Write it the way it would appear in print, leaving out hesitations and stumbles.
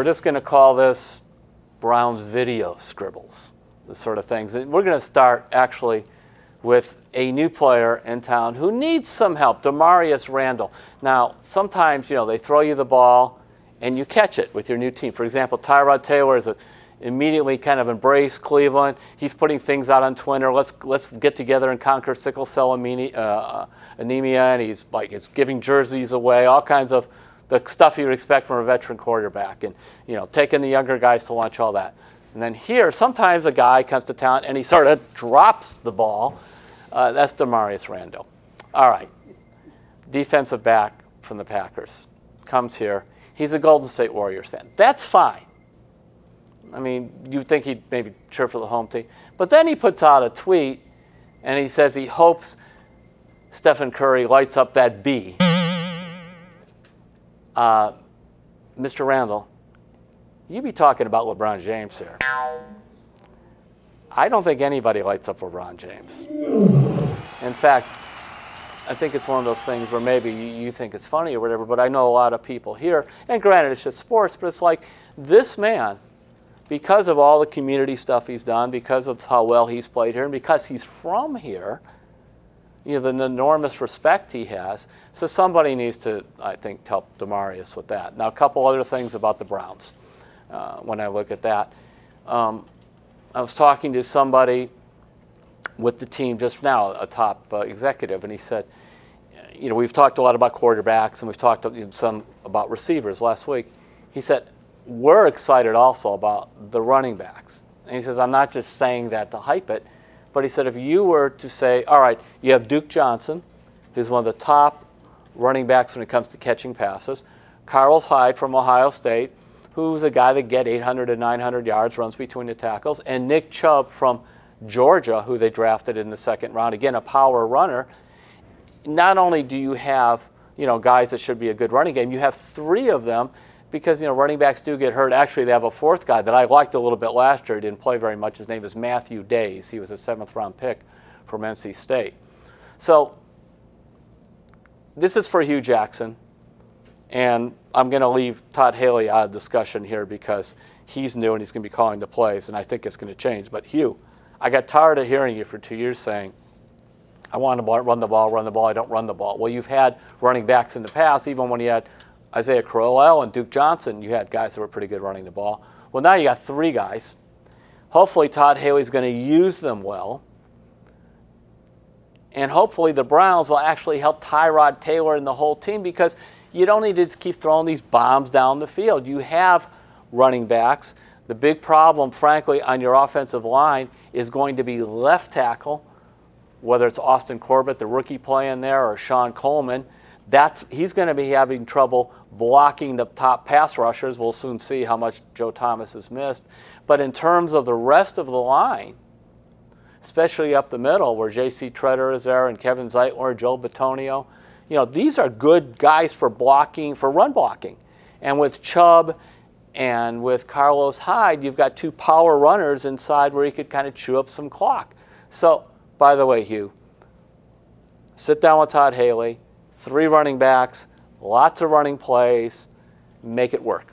we're just going to call this Brown's video scribbles, the sort of things. And we're going to start actually with a new player in town who needs some help, Damarious Randall. Now, sometimes, you know, they throw you the ball and you catch it with your new team. For example, Tyrod-Taylor is immediately kind of embraced Cleveland. He's putting things out on Twitter. Let's get together and conquer sickle cell anemia, and he's giving jerseys away, all kinds of the stuff you would expect from a veteran quarterback, and you know, taking the younger guys to lunch, all that. And then here, sometimes a guy comes to town and he sort of drops the ball. That's Damarious Randall. All right, defensive back from the Packers comes here. He's a Golden State Warriors fan. That's fine. I mean, you'd think he'd maybe cheer for the home team. But then he puts out a tweet, and he says he hopes Stephen Curry lights up that B. Mr. Randall, you be talking about LeBron James here. I don't think anybody lights up LeBron James. In fact, I think it's one of those things where maybe you think it's funny or whatever, but I know a lot of people here, and granted it's just sports, but it's like this man, because of all the community stuff he's done, because of how well he's played here, and because he's from here, you know, the enormous respect he has. So somebody needs to, I think, help Damarious with that. Now, a couple other things about the Browns when I look at that. I was talking to somebody with the team just now, a top executive, and he said, you know, we've talked a lot about quarterbacks, and we've talked some about receivers last week. He said, we're excited also about the running backs. And he says, I'm not just saying that to hype it, but he said, if you were to say, all right, you have Duke Johnson, who's one of the top running backs when it comes to catching passes, Carlos Hyde from Ohio State, who's a guy that get 800 to 900 yards, runs between the tackles, and Nick Chubb from Georgia, who they drafted in the second round, again, a power runner. Not only do you have, you know, guys that should be a good running game, you have three of them, because, you know, running backs do get hurt. Actually, they have a fourth guy that I liked a little bit last year. He didn't play very much. His name is Matthew Days. He was a 7th-round pick from NC State. So this is for Hue-Jackson, and I'm going to leave Todd Haley out of discussion here because he's new and he's going to be calling the plays, and I think it's going to change. But Hugh, I got tired of hearing you for 2 years saying, I want to run the ball, I don't run the ball. Well, you've had running backs in the past, even when you had Isaiah Crowell and Duke Johnson, you had guys that were pretty good running the ball. Well, now you got three guys. Hopefully Todd Haley's going to use them well. And hopefully the Browns will actually help Tyrod-Taylor and the whole team, because you don't need to just keep throwing these bombs down the field. You have running backs. The big problem, frankly, on your offensive line is going to be left tackle, whether it's Austin Corbett, the rookie playing there, or Sean Coleman. He's going to be having trouble blocking the top pass rushers. We'll soon see how much Joe Thomas has missed. But in terms of the rest of the line, especially up the middle where J.C. Treader is there and Kevin Zeitler, Joe Bitonio, you know, these are good guys for blocking, for run blocking. And with Chubb and with Carlos Hyde, you've got two power runners inside where you could kind of chew up some clock. So, by the way, Hugh, sit down with Todd Haley. 3 running backs, lots of running plays, make it work.